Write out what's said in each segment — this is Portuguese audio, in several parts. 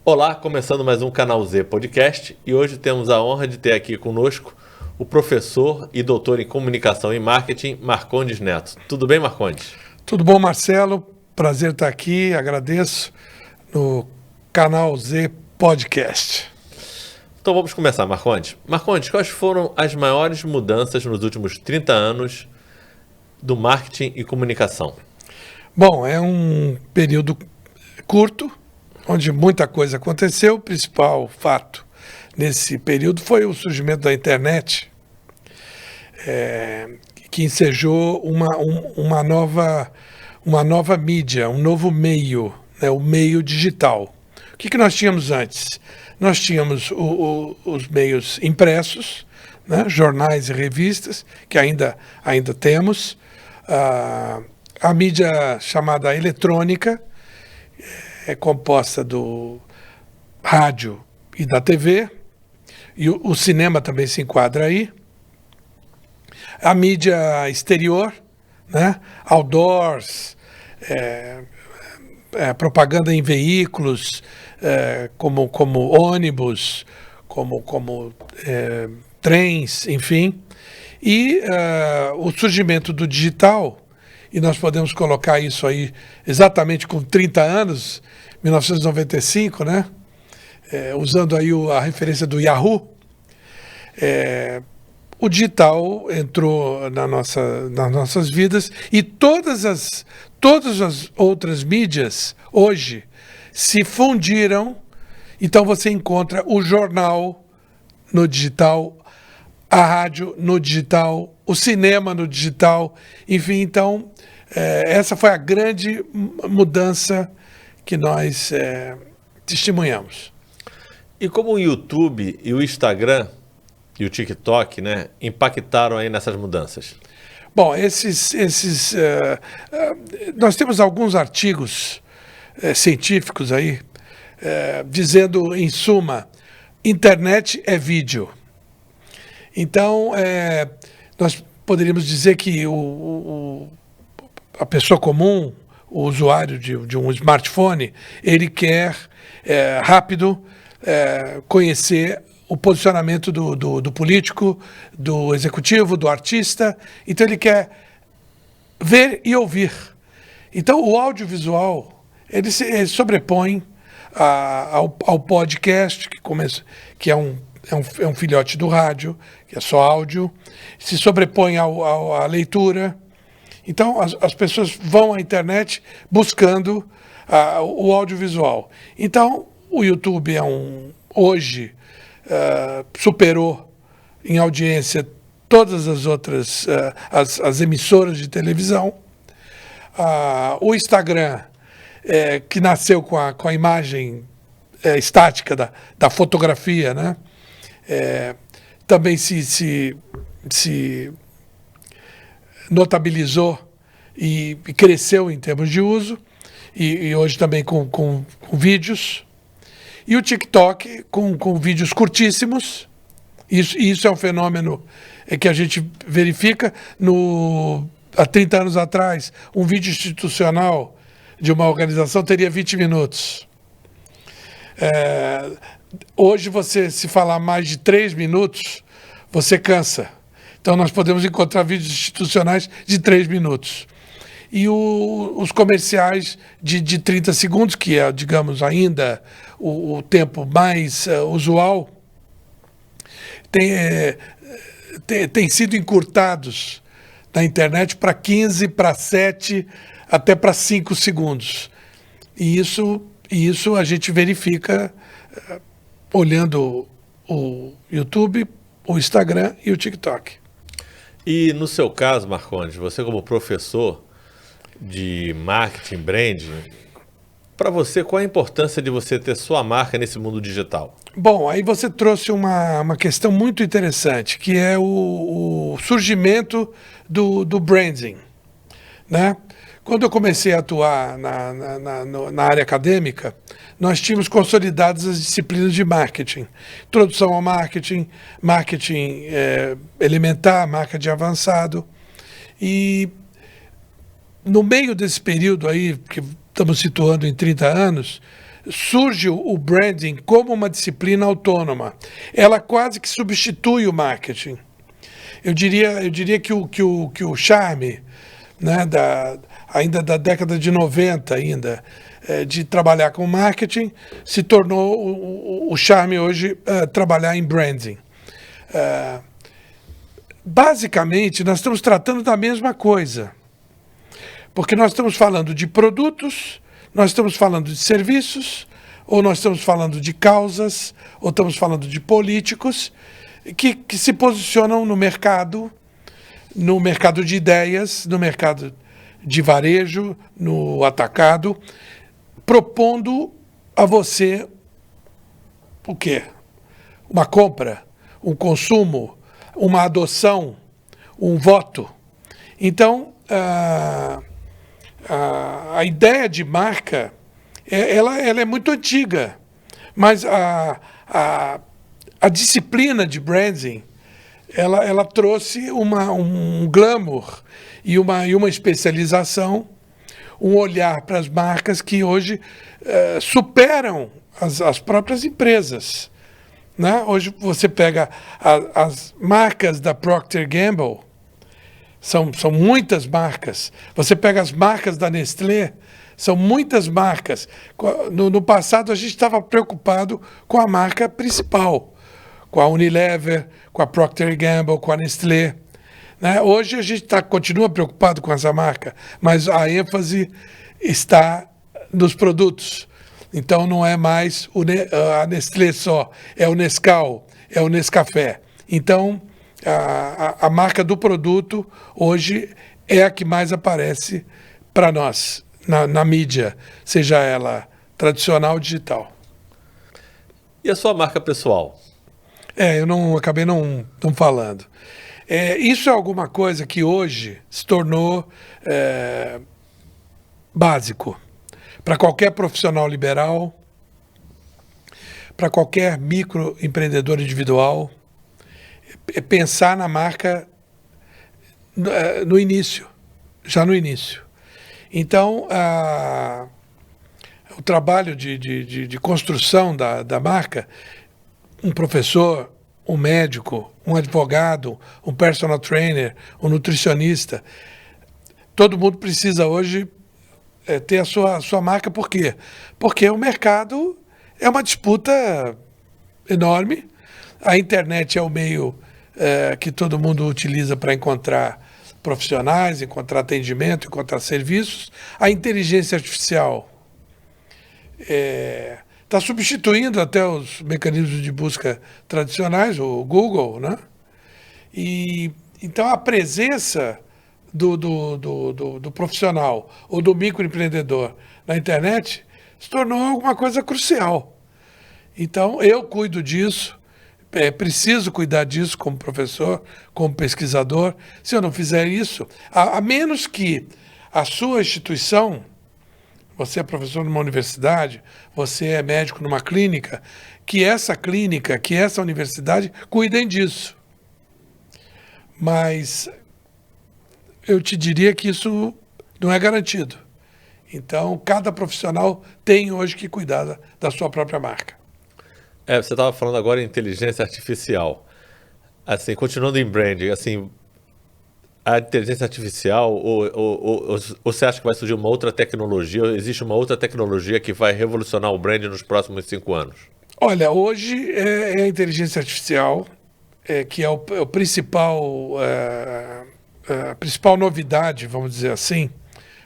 Olá, começando mais um Canal Z Podcast e hoje temos a honra de ter aqui conosco o professor e doutor em comunicação e marketing, Marcondes Neto. Tudo bem, Marcondes? Tudo bom, Marcelo? Prazer estar aqui, agradeço no Canal Z Podcast. Então vamos começar, Marcondes. Marcondes, quais foram as maiores mudanças nos últimos 30 anos do marketing e comunicação? Bom, é um período curto, onde muita coisa aconteceu. O principal fato nesse período foi o surgimento da internet, que ensejou uma nova mídia, um novo meio, né, o meio digital. O que nós tínhamos antes? Nós tínhamos os meios impressos, né, jornais e revistas, que ainda temos, a mídia chamada eletrônica, é composta do rádio e da TV, e o cinema também se enquadra aí. A mídia exterior, né? Outdoors, propaganda em veículos, como ônibus, como trens, enfim. E o surgimento do digital, e nós podemos colocar isso aí exatamente com 30 anos, 1995, né? Usando aí a referência do Yahoo, o digital entrou nas nossas vidas e todas as outras mídias hoje se fundiram. Então você encontra o jornal no digital, a rádio no digital, o cinema no digital, enfim, então essa foi a grande mudança que nós testemunhamos. E como o YouTube e o Instagram e o TikTok, né, impactaram aí nessas mudanças? Bom, nós temos alguns artigos científicos aí dizendo, em suma, internet é vídeo. Então, nós poderíamos dizer que a pessoa comum, o usuário de um smartphone, ele quer rápido conhecer o posicionamento do político, do executivo, do artista. Então ele quer ver e ouvir. Então o audiovisual ele se sobrepõe ao podcast, que é um filhote do rádio, que é só áudio, se sobrepõe à leitura. Então as pessoas vão à internet buscando o audiovisual. Então o YouTube hoje superou em audiência todas as outras as emissoras de televisão. O Instagram, que nasceu com a imagem estática da fotografia, né? Também se notabilizou e cresceu em termos de uso, e hoje também com vídeos. E o TikTok com vídeos curtíssimos. Isso é um fenômeno que a gente verifica. Há 30 anos atrás, um vídeo institucional de uma organização teria 20 minutos. Hoje, se falar mais de 3 minutos, você cansa. Então, nós podemos encontrar vídeos institucionais de 3 minutos. E os comerciais de 30 segundos, que é, digamos, ainda o tempo mais usual, tem sido encurtados na internet para 15, para 7, até para 5 segundos. E isso a gente verifica olhando o YouTube, o Instagram e o TikTok. E no seu caso, Marcondes, você como professor de marketing, branding, para você, qual a importância de você ter sua marca nesse mundo digital? Bom, aí você trouxe uma questão muito interessante, que é o surgimento do branding, né? Quando eu comecei a atuar na área acadêmica, nós tínhamos consolidadas as disciplinas de marketing. Introdução ao marketing, marketing elementar, marketing avançado. E no meio desse período aí, que estamos situando em 30 anos, surge o branding como uma disciplina autônoma. Ela quase que substitui o marketing. Eu diria que o charme, né, ainda da década de 90, de trabalhar com marketing, se tornou o charme hoje trabalhar em branding. Basicamente, nós estamos tratando da mesma coisa, porque nós estamos falando de produtos, nós estamos falando de serviços, ou nós estamos falando de causas, ou estamos falando de políticos que se posicionam no mercado de ideias, no mercado de varejo, no atacado, propondo a você o quê? Uma compra, um consumo, uma adoção, um voto. Então, a ideia de marca, ela é muito antiga, mas a disciplina de branding, ela trouxe um glamour e uma especialização, um olhar para as marcas que hoje superam as próprias empresas. Né? Hoje você pega as marcas da Procter & Gamble, são muitas marcas. Você pega as marcas da Nestlé, são muitas marcas. No passado a gente estava preocupado com a marca principal, com a Unilever, com a Procter & Gamble, com a Nestlé. Né? Hoje a gente continua preocupado com essa marca, mas a ênfase está nos produtos. Então não é mais a Nestlé só, é o Nescau, é o Nescafé. Então a marca do produto hoje é a que mais aparece para nós, na mídia, seja ela tradicional ou digital. E a sua marca pessoal? Eu acabei não falando. Isso é alguma coisa que hoje se tornou básico para qualquer profissional liberal, para qualquer microempreendedor individual, pensar na marca no início, já no início. Então, o trabalho de construção da marca, um professor, um médico, um advogado, um personal trainer, um nutricionista, todo mundo precisa hoje ter a sua marca. Por quê? Porque o mercado é uma disputa enorme. A internet é o meio que todo mundo utiliza para encontrar profissionais, encontrar atendimento, encontrar serviços. A inteligência artificial está substituindo até os mecanismos de busca tradicionais, o Google, né? E então a presença do profissional ou do microempreendedor na internet se tornou alguma coisa crucial. Então eu cuido disso, preciso cuidar disso como professor, como pesquisador. Se eu não fizer isso, a menos que a sua instituição, você é professor numa universidade, você é médico numa clínica, que essa clínica, que essa universidade cuidem disso. Mas eu te diria que isso não é garantido. Então, cada profissional tem hoje que cuidar da sua própria marca. Você estava falando agora em inteligência artificial. Assim, continuando em branding, assim, a inteligência artificial, ou você acha que vai surgir uma outra tecnologia, ou existe uma outra tecnologia que vai revolucionar o branding nos próximos 5 anos? Olha, hoje é a inteligência artificial, que é o principal, a principal novidade, vamos dizer assim,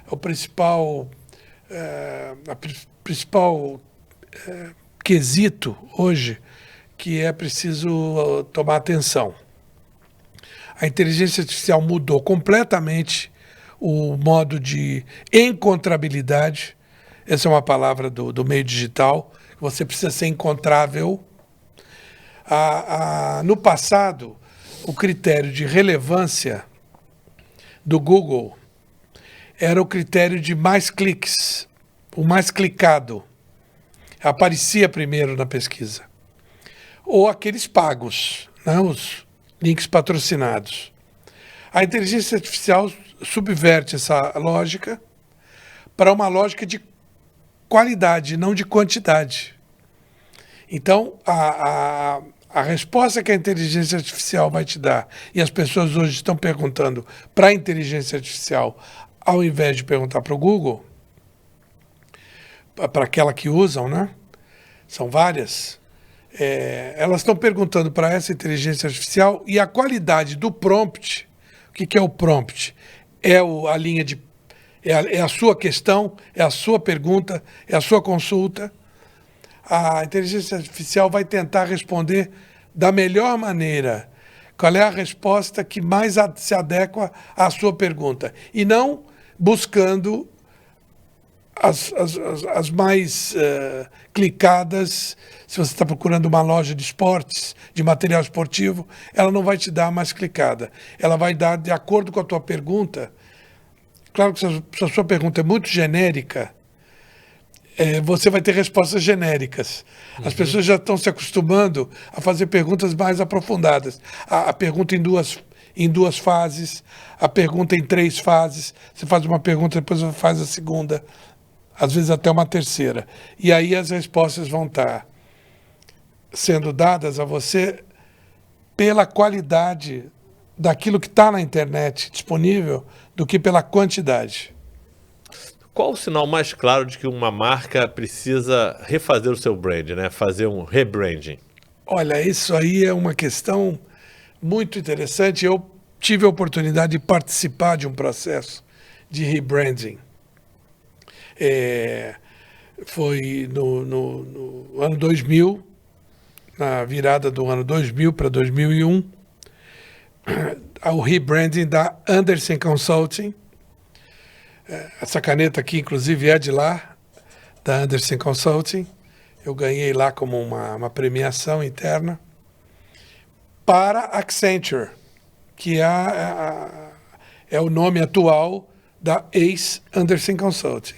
a principal quesito hoje que é preciso tomar atenção. A inteligência artificial mudou completamente o modo de encontrabilidade. Essa é uma palavra do meio digital. Você precisa ser encontrável. No passado, o critério de relevância do Google era o critério de mais cliques, o mais clicado. Aparecia primeiro na pesquisa. Ou aqueles pagos, né, os links patrocinados. A inteligência artificial subverte essa lógica para uma lógica de qualidade, não de quantidade. Então, a resposta que a inteligência artificial vai te dar, e as pessoas hoje estão perguntando para a inteligência artificial, ao invés de perguntar para o Google, para aquela que usam, né? São várias. Elas estão perguntando para essa inteligência artificial e a qualidade do prompt. O que é o prompt? A linha de... É a sua questão, é a sua pergunta, é a sua consulta. A inteligência artificial vai tentar responder da melhor maneira. Qual é a resposta que mais se adequa à sua pergunta? E não buscando as mais clicadas. Se você está procurando uma loja de esportes, de material esportivo, ela não vai te dar a mais clicada. Ela vai dar de acordo com a tua pergunta. Claro que se a sua pergunta é muito genérica, você vai ter respostas genéricas. As pessoas já estão se acostumando a fazer perguntas mais aprofundadas. A pergunta em duas fases, a pergunta em 3 fases. Você faz uma pergunta, depois você faz a segunda, às vezes até uma terceira. E aí as respostas vão estar sendo dadas a você pela qualidade daquilo que está na internet disponível do que pela quantidade. Qual o sinal mais claro de que uma marca precisa refazer o seu brand, né? Fazer um rebranding? Olha, isso aí é uma questão muito interessante. Eu tive a oportunidade de participar de um processo de rebranding. Foi no ano 2000, na virada do ano 2000 para 2001, o rebranding da Andersen Consulting. Essa caneta aqui, inclusive, é de lá, da Andersen Consulting. Eu ganhei lá como uma premiação interna. Para Accenture, que é o nome atual da ex-Andersen Consulting.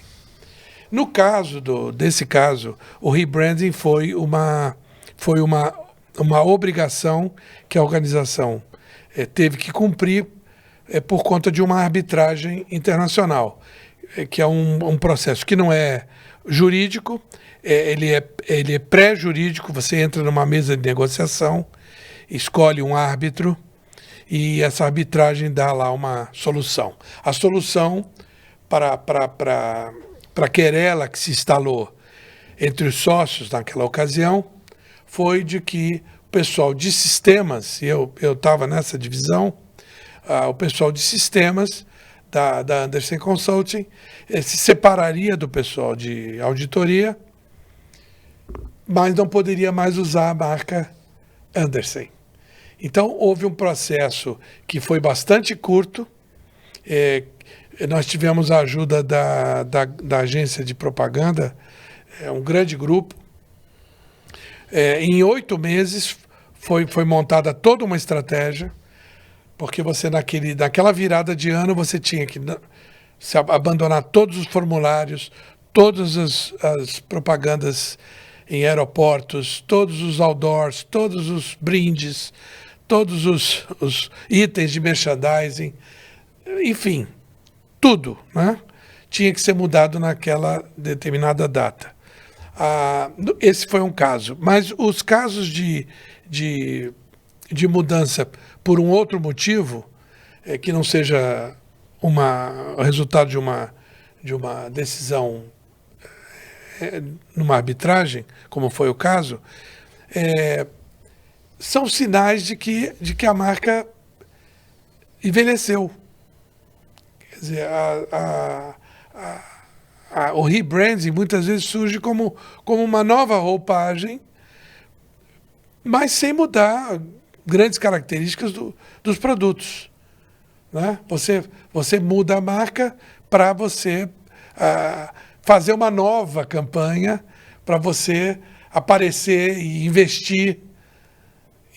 No caso desse caso, o rebranding foi uma obrigação que a organização teve que cumprir por conta de uma arbitragem internacional, que é um processo que não é jurídico, ele é pré-jurídico. Você entra numa mesa de negociação, escolhe um árbitro e essa arbitragem dá lá uma solução. A solução para a querela que se instalou entre os sócios naquela ocasião foi de que o pessoal de sistemas, e eu estava nessa divisão, o pessoal de sistemas da Andersen Consulting se separaria do pessoal de auditoria, mas não poderia mais usar a marca Andersen. Então, houve um processo que foi bastante curto. Nós tivemos a ajuda da agência de propaganda, um grande grupo. Em 8 meses foi montada toda uma estratégia, porque você naquela virada de ano você tinha que abandonar todos os formulários, todas as propagandas em aeroportos, todos os outdoors, todos os brindes, todos os itens de merchandising, enfim, tudo, né? Tinha que ser mudado naquela determinada data. Esse foi um caso, mas os casos de mudança por um outro motivo, que não seja o resultado de uma decisão numa arbitragem, como foi o caso, são sinais de que a marca envelheceu. Quer dizer, o rebranding muitas vezes surge como uma nova roupagem, mas sem mudar grandes características dos produtos, né? Você muda a marca para você fazer uma nova campanha, para você aparecer e investir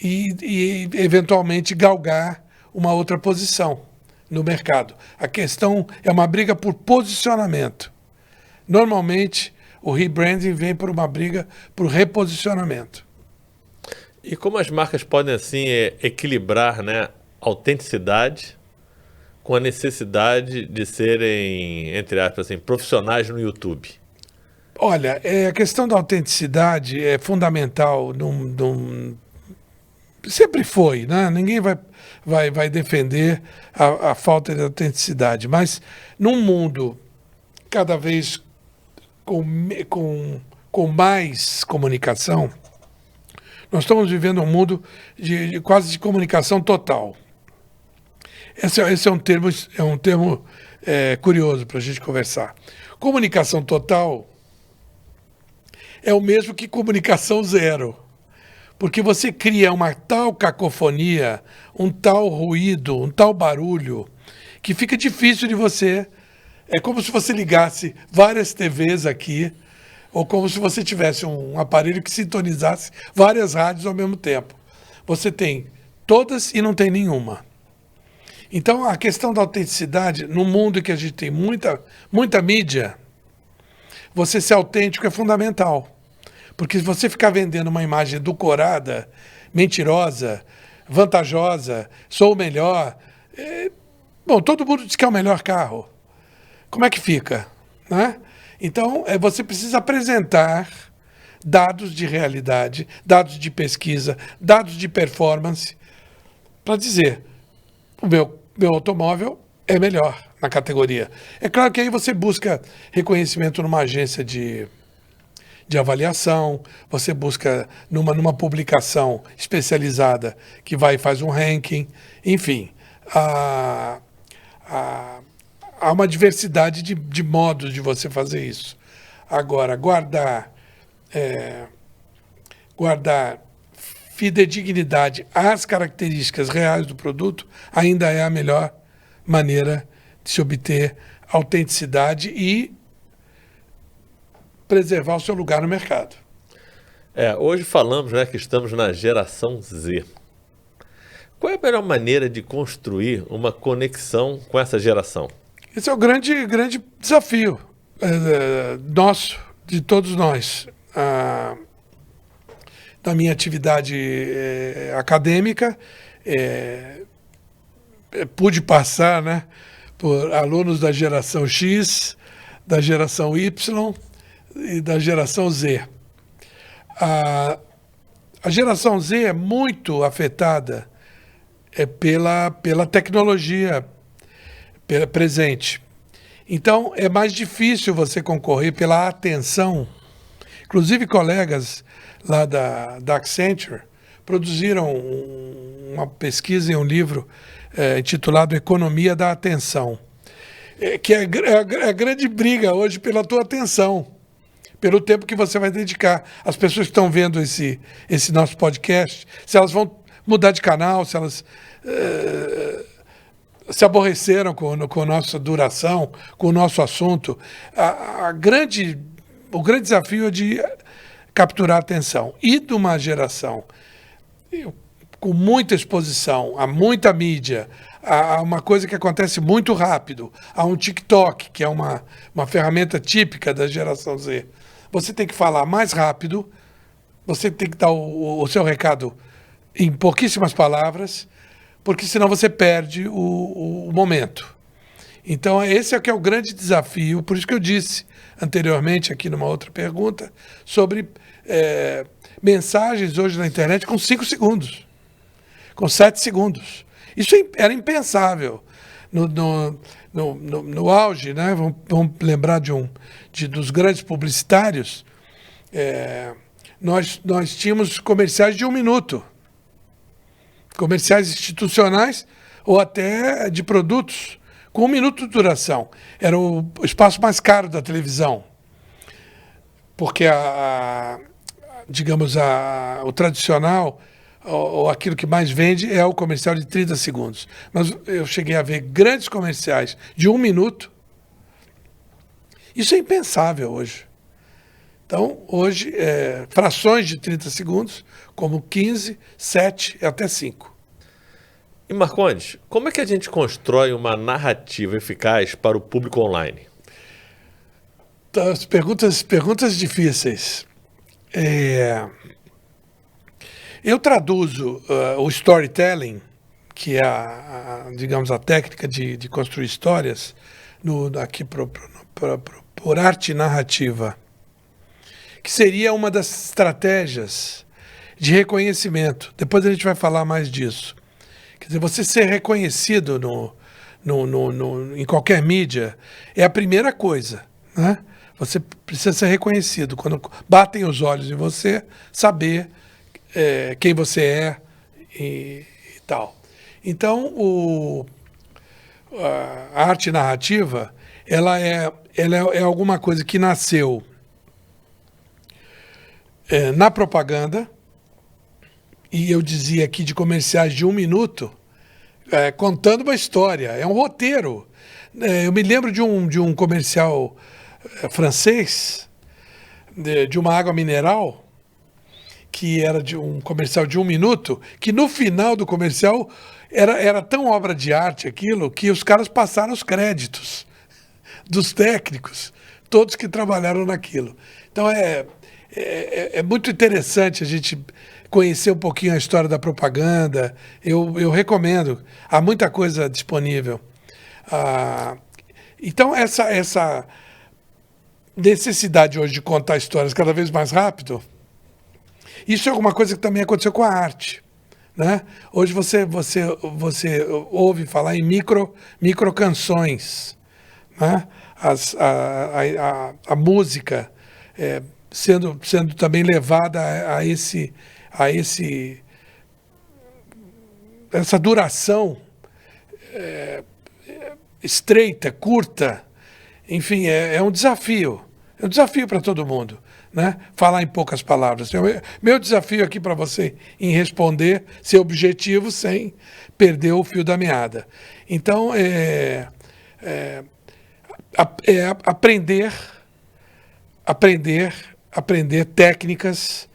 e eventualmente galgar uma outra posição no mercado. A questão é uma briga por posicionamento. Normalmente, o rebranding vem por uma briga por reposicionamento. E como as marcas podem, assim, equilibrar, né, autenticidade com a necessidade de serem, entre aspas, assim, profissionais no YouTube? Olha, a questão da autenticidade é fundamental, sempre foi, né? Ninguém vai defender a falta de autenticidade, mas num mundo cada vez com mais comunicação, nós estamos vivendo um mundo quase de comunicação total. Esse é um termo curioso para a gente conversar. Comunicação total é o mesmo que comunicação zero, porque você cria uma tal cacofonia, um tal ruído, um tal barulho, que fica difícil de você. É como se você ligasse várias TVs aqui, ou como se você tivesse um aparelho que sintonizasse várias rádios ao mesmo tempo. Você tem todas e não tem nenhuma. Então, a questão da autenticidade, no mundo em que a gente tem muita mídia, você ser autêntico é fundamental. Porque se você ficar vendendo uma imagem edulcorada, mentirosa, vantajosa, sou o melhor... Bom, todo mundo diz que é o melhor carro. Como é que fica? Né? Então, você precisa apresentar dados de realidade, dados de pesquisa, dados de performance, para dizer, o meu automóvel é melhor na categoria. É claro que aí você busca reconhecimento numa agência de avaliação, você busca numa publicação especializada que vai e faz um ranking, enfim. Há uma diversidade de modos de você fazer isso. Agora, guardar fidedignidade às características reais do produto ainda é a melhor maneira de se obter autenticidade e preservar o seu lugar no mercado. Hoje falamos, né, que estamos na geração Z. Qual é a melhor maneira de construir uma conexão com essa geração? Esse é o grande desafio nosso, de todos nós. Da minha atividade acadêmica, pude passar, né, por alunos da geração X, da geração Y e da geração Z. A geração Z é muito afetada pela tecnologia presente. Então, é mais difícil você concorrer pela atenção. Inclusive, colegas lá da Accenture produziram uma pesquisa em um livro intitulado Economia da Atenção, que é a grande briga hoje pela tua atenção, pelo tempo que você vai dedicar. As pessoas que estão vendo esse nosso podcast, se elas vão mudar de canal, se elas se aborreceram com a nossa duração, com o nosso assunto, o grande desafio é de capturar a atenção. E de uma geração com muita exposição, a muita mídia, a uma coisa que acontece muito rápido, a um TikTok, que é uma ferramenta típica da geração Z. Você tem que falar mais rápido, você tem que dar o seu recado em pouquíssimas palavras, porque senão você perde o momento. Então, esse é o que é o grande desafio, por isso que eu disse anteriormente, aqui numa outra pergunta, sobre mensagens hoje na internet com 5 segundos, com 7 segundos. Isso era impensável. No auge, né? Vamos lembrar dos grandes publicitários, nós tínhamos comerciais de 1 minuto, comerciais institucionais ou até de produtos com 1 minuto de duração. Era o espaço mais caro da televisão, porque digamos, o tradicional, ou aquilo que mais vende, é o comercial de 30 segundos. Mas eu cheguei a ver grandes comerciais de 1 minuto. Isso é impensável hoje. Então, hoje, frações de 30 segundos, como 15, 7 e até 5. E Marcondes, como é que a gente constrói uma narrativa eficaz para o público online? Perguntas difíceis. Eu traduzo o storytelling, que é digamos, a técnica de construir histórias, aqui por arte narrativa. que seria uma das estratégias de reconhecimento. Depois a gente vai falar mais disso. Quer dizer, você ser reconhecido em qualquer mídia é a primeira coisa, né? Você precisa ser reconhecido. Quando batem os olhos em você, saber quem você é e tal. Então, a arte narrativa, ela é alguma coisa que nasceu na propaganda, e eu dizia aqui de comerciais de 1 minuto, contando uma história, é um roteiro. Eu me lembro de um comercial francês, de uma água mineral, que era de um comercial de 1 minuto, que no final do comercial era tão obra de arte aquilo, que os caras passaram os créditos dos técnicos, todos que trabalharam naquilo. Então é muito interessante a gente conhecer um pouquinho a história da propaganda. Eu recomendo, há muita coisa disponível. Então essa necessidade hoje de contar histórias cada vez mais rápido, isso é alguma coisa que também aconteceu com a arte, né? Hoje você ouve falar em micro canções, né? A música sendo também levada essa duração estreita, curta. Enfim, é um desafio. É um desafio para todo mundo, né? Falar em poucas palavras. Meu desafio aqui para você em responder, ser objetivo sem perder o fio da meada. Então, aprender técnicas,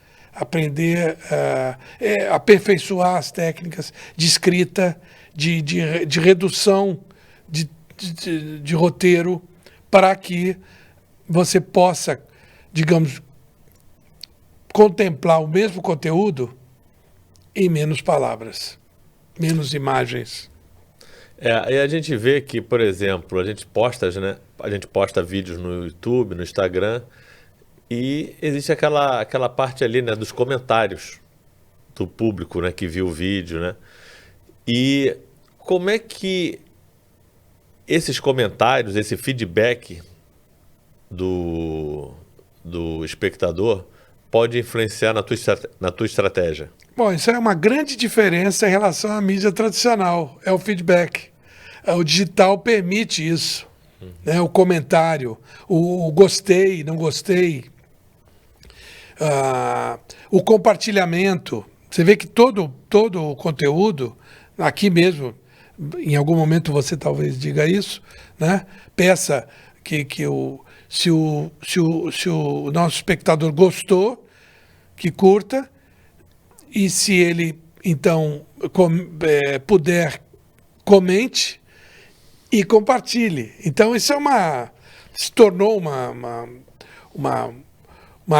aperfeiçoar as técnicas de escrita, de redução de roteiro, para que você possa, digamos, contemplar o mesmo conteúdo em menos palavras, menos imagens. E a gente vê que, por exemplo, a gente posta vídeos no YouTube, no Instagram, e existe aquela parte ali, né, dos comentários do público, né, que viu o vídeo, né? E como é que esses comentários, esse feedback do espectador pode influenciar na tua estratégia? Bom, isso é uma grande diferença em relação à mídia tradicional, é o feedback. O digital permite isso, né? O comentário, o gostei, não gostei, o compartilhamento. Você vê que todo o conteúdo, aqui mesmo, em algum momento você talvez diga isso, né? Peça se o nosso espectador gostou, que curta, e se ele, então, puder, comente e compartilhe. Então, isso se tornou uma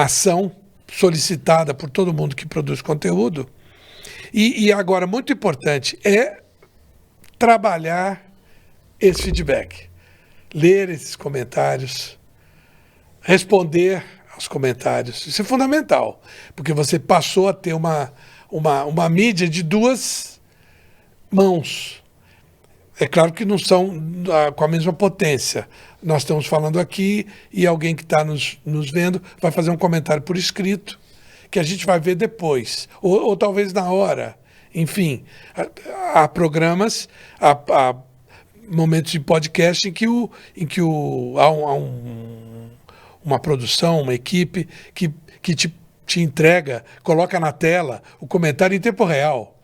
ação solicitada por todo mundo que produz conteúdo. E agora, muito importante, é trabalhar esse feedback, ler esses comentários, responder aos comentários. Isso é fundamental, porque você passou a ter uma mídia de 2 mãos. É claro que não são com a mesma potência. Nós estamos falando aqui e alguém que está nos vendo vai fazer um comentário por escrito, que a gente vai ver depois, ou talvez na hora. Enfim, há programas, há momentos de podcast em que há uma produção, uma equipe que te entrega, coloca na tela o comentário em tempo real.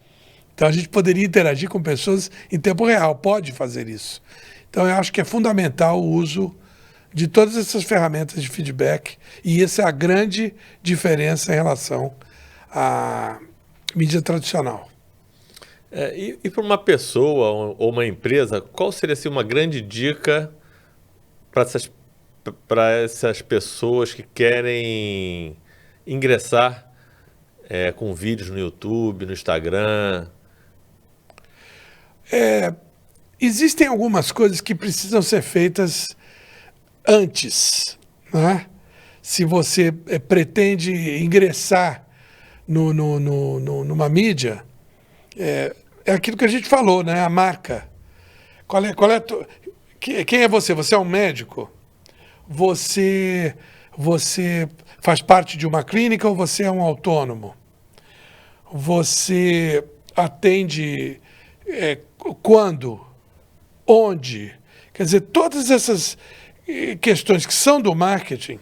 Então a gente poderia interagir com pessoas em tempo real, pode fazer isso. Então eu acho que é fundamental o uso de todas essas ferramentas de feedback, e essa é a grande diferença em relação à mídia tradicional. E para uma pessoa ou uma empresa, qual seria assim, uma grande dica para essas pessoas que querem ingressar com vídeos no YouTube, no Instagram? Existem algumas coisas que precisam ser feitas antes, né? se você pretende ingressar numa mídia, é aquilo que a gente falou, né? A marca. Quem é você? Você é um médico? Você faz parte de uma clínica ou você é um autônomo? Você atende quando? Onde? Quer dizer, todas essas questões que são do marketing,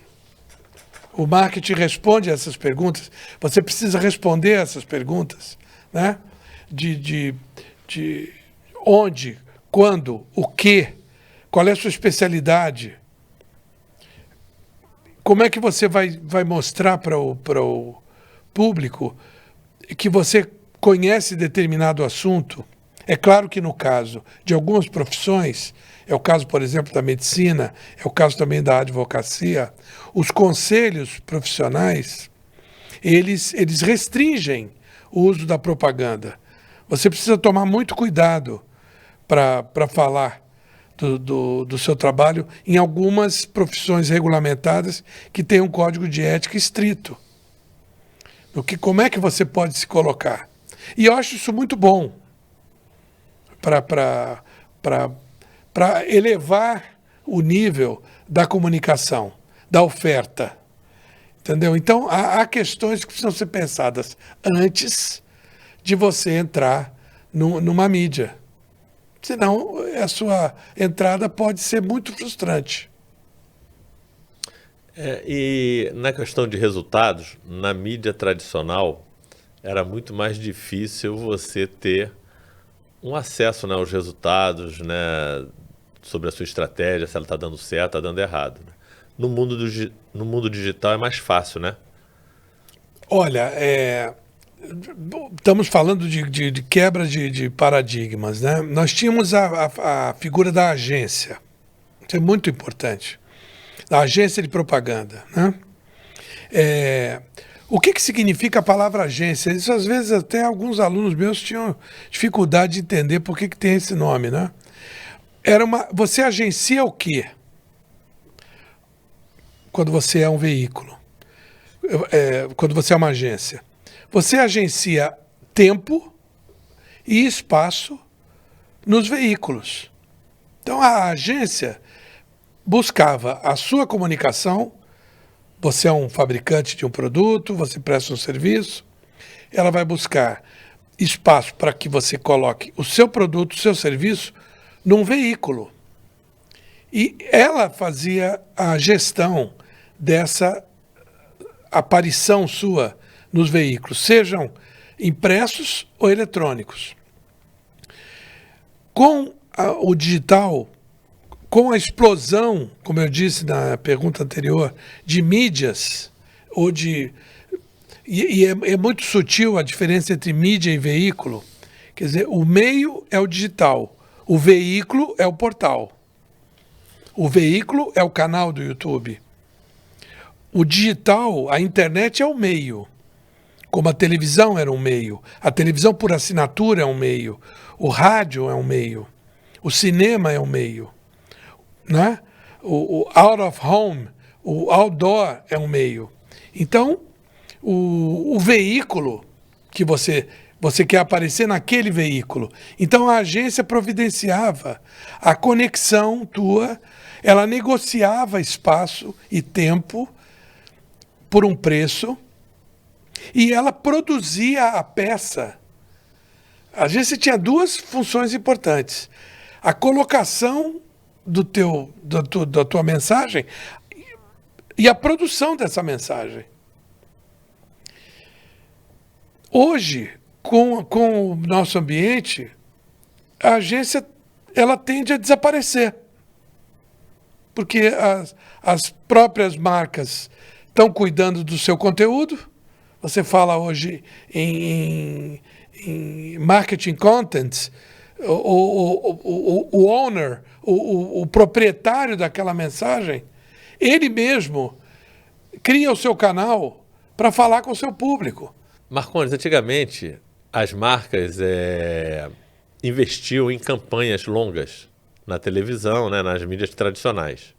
o marketing responde a essas perguntas, você precisa responder a essas perguntas, né? De onde, quando, o quê, qual é a sua especialidade, como é que você vai mostrar para o público que você conhece determinado assunto. É claro que no caso de algumas profissões, é o caso, por exemplo, da medicina, é o caso também da advocacia, os conselhos profissionais, eles restringem o uso da propaganda. Você precisa tomar muito cuidado para falar do seu trabalho em algumas profissões regulamentadas que têm um código de ética estrito. Como é que você pode se colocar? E eu acho isso muito bom para elevar o nível da comunicação, da oferta. Entendeu? Então, há questões que precisam ser pensadas antes de você entrar numa mídia. Senão, a sua entrada pode ser muito frustrante. E na questão de resultados, na mídia tradicional, era muito mais difícil você ter um acesso, né, aos resultados, né, sobre a sua estratégia, se ela está dando certo, está dando errado. Né? No mundo digital é mais fácil, né? Olha, estamos falando de quebra de paradigmas, né? Nós tínhamos a figura da agência. Isso é muito importante. A agência de propaganda, né? O que significa a palavra agência? Isso às vezes até alguns alunos meus tinham dificuldade de entender por que tem esse nome, né? Você agencia o quê? Quando você é um veículo. Quando você é uma agência. Você agencia tempo e espaço nos veículos. Então a agência buscava a sua comunicação. Você é um fabricante de um produto, você presta um serviço, ela vai buscar espaço para que você coloque o seu produto, o seu serviço, num veículo. E ela fazia a gestão dessa aparição sua nos veículos, sejam impressos ou eletrônicos. Com o digital, com a explosão, como eu disse na pergunta anterior, de mídias, é muito sutil a diferença entre mídia e veículo. Quer dizer, o meio é o digital, o veículo é o portal. O veículo é o canal do YouTube. O digital, a internet é o meio. Como a televisão era um meio. A televisão por assinatura é um meio. O rádio é um meio. O cinema é um meio. Né? O out of home, o outdoor é um meio. Então, o veículo que você quer aparecer naquele veículo. Então, a agência providenciava a conexão tua, ela negociava espaço e tempo por um preço e ela produzia a peça. A agência tinha duas funções importantes. A colocação da tua mensagem e a produção dessa mensagem. Hoje, com o nosso ambiente, a agência ela tende a desaparecer. Porque as próprias marcas estão cuidando do seu conteúdo. Você fala hoje em marketing content, o owner, o proprietário daquela mensagem, ele mesmo cria o seu canal para falar com o seu público. Marcondes, antigamente as marcas investiam em campanhas longas na televisão, né, nas mídias tradicionais.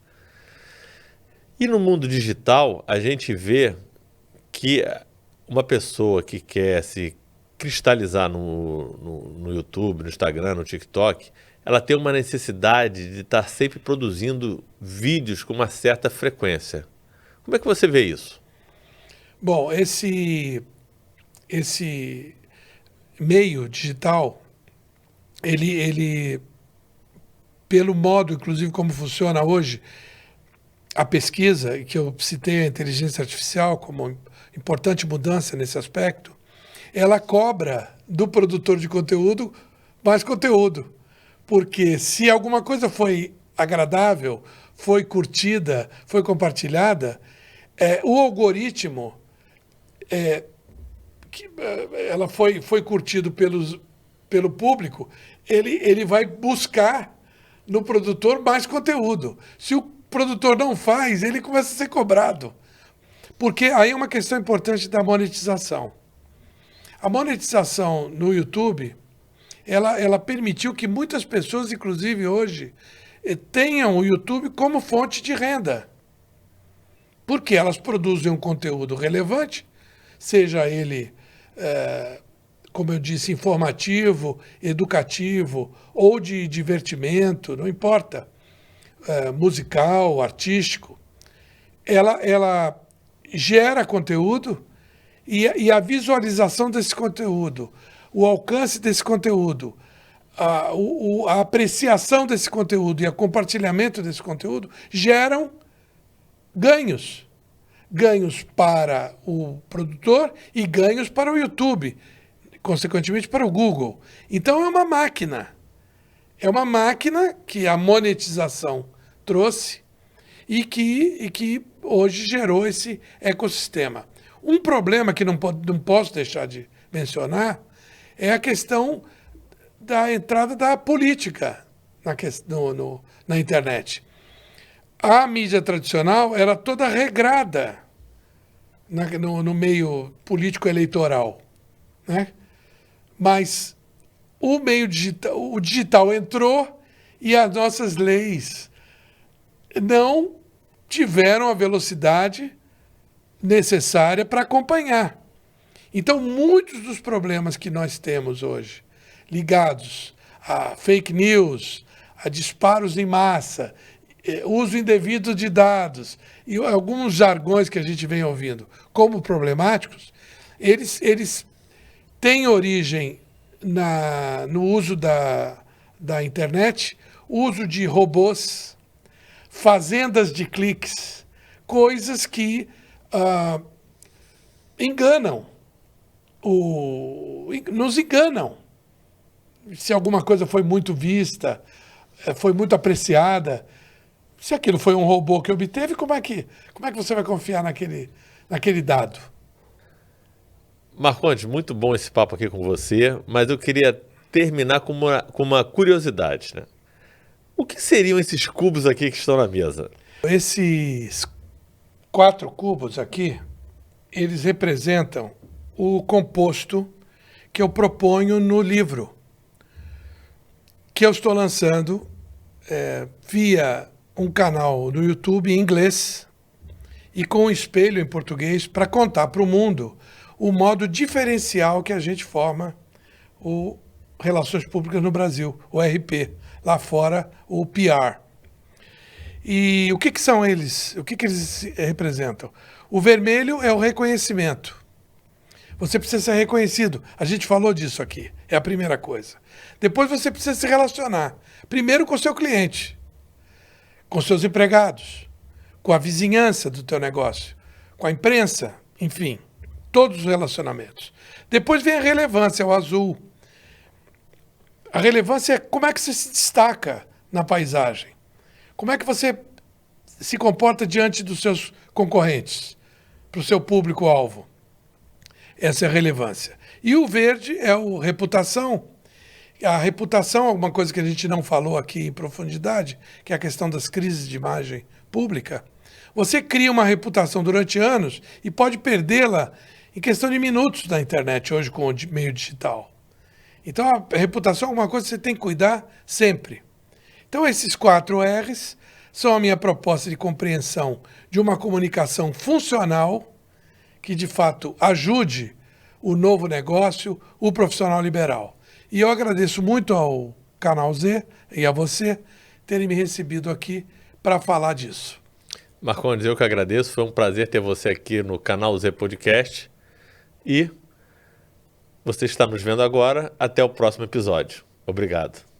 E no mundo digital, a gente vê que uma pessoa que quer se cristalizar no YouTube, no Instagram, no TikTok, ela tem uma necessidade de estar sempre produzindo vídeos com uma certa frequência. Como é que você vê isso? Bom, esse meio digital, ele, pelo modo, inclusive, como funciona hoje, a pesquisa, que eu citei a inteligência artificial como importante mudança nesse aspecto, ela cobra do produtor de conteúdo mais conteúdo. Porque se alguma coisa foi agradável, foi curtida, foi compartilhada, o algoritmo, ela foi curtido pelo público, ele vai buscar no produtor mais conteúdo. Se o produtor não faz, ele começa a ser cobrado. Porque aí é uma questão importante da monetização. A monetização no YouTube, ela permitiu que muitas pessoas, inclusive hoje, tenham o YouTube como fonte de renda. Porque elas produzem um conteúdo relevante, seja ele, como eu disse, informativo, educativo ou de divertimento, não importa, musical, artístico. Ela gera conteúdo e a visualização desse conteúdo, o alcance desse conteúdo, a apreciação desse conteúdo e o compartilhamento desse conteúdo geram ganhos. Ganhos para o produtor e ganhos para o YouTube, consequentemente para o Google. Então é uma máquina. É uma máquina que a monetização trouxe e que hoje gerou esse ecossistema. Um problema que não posso deixar de mencionar é a questão da entrada da política na internet. A mídia tradicional era toda regrada no meio político eleitoral, né? Mas o digital entrou e as nossas leis não tiveram a velocidade necessária para acompanhar. Então, muitos dos problemas que nós temos hoje, ligados a fake news, a disparos em massa, uso indevido de dados e alguns jargões que a gente vem ouvindo como problemáticos, eles têm origem no uso da internet, uso de robôs, fazendas de cliques, coisas que nos enganam. Se alguma coisa foi muito vista, foi muito apreciada, se aquilo foi um robô que obteve, como é que você vai confiar naquele dado? Marcondes, muito bom esse papo aqui com você, mas eu queria terminar com uma curiosidade, né? O que seriam esses cubos aqui que estão na mesa? Esses 4 cubos aqui, eles representam o composto que eu proponho no livro, que eu estou lançando via um canal no YouTube em inglês e com um espelho em português para contar para o mundo o modo diferencial que a gente forma o Relações Públicas no Brasil, o RP, lá fora o PR. E o que são eles? O que eles representam? O vermelho é o reconhecimento. Você precisa ser reconhecido. A gente falou disso aqui. É a primeira coisa. Depois você precisa se relacionar. Primeiro com o seu cliente, com seus empregados, com a vizinhança do teu negócio, com a imprensa, enfim, todos os relacionamentos. Depois vem a relevância, o azul. A relevância é como é que você se destaca na paisagem. Como é que você se comporta diante dos seus concorrentes, para o seu público-alvo. Essa é a relevância. E o verde é a reputação. A reputação é alguma coisa que a gente não falou aqui em profundidade, que é a questão das crises de imagem pública. Você cria uma reputação durante anos e pode perdê-la em questão de minutos na internet, hoje com o meio digital. Então a reputação é alguma coisa que você tem que cuidar sempre. Então esses 4 R's são a minha proposta de compreensão de uma comunicação funcional que, de fato, ajude o novo negócio, o profissional liberal. E eu agradeço muito ao Canal Z e a você terem me recebido aqui para falar disso. Marcondes, eu que agradeço. Foi um prazer ter você aqui no Canal Z Podcast. E você está nos vendo agora. Até o próximo episódio. Obrigado.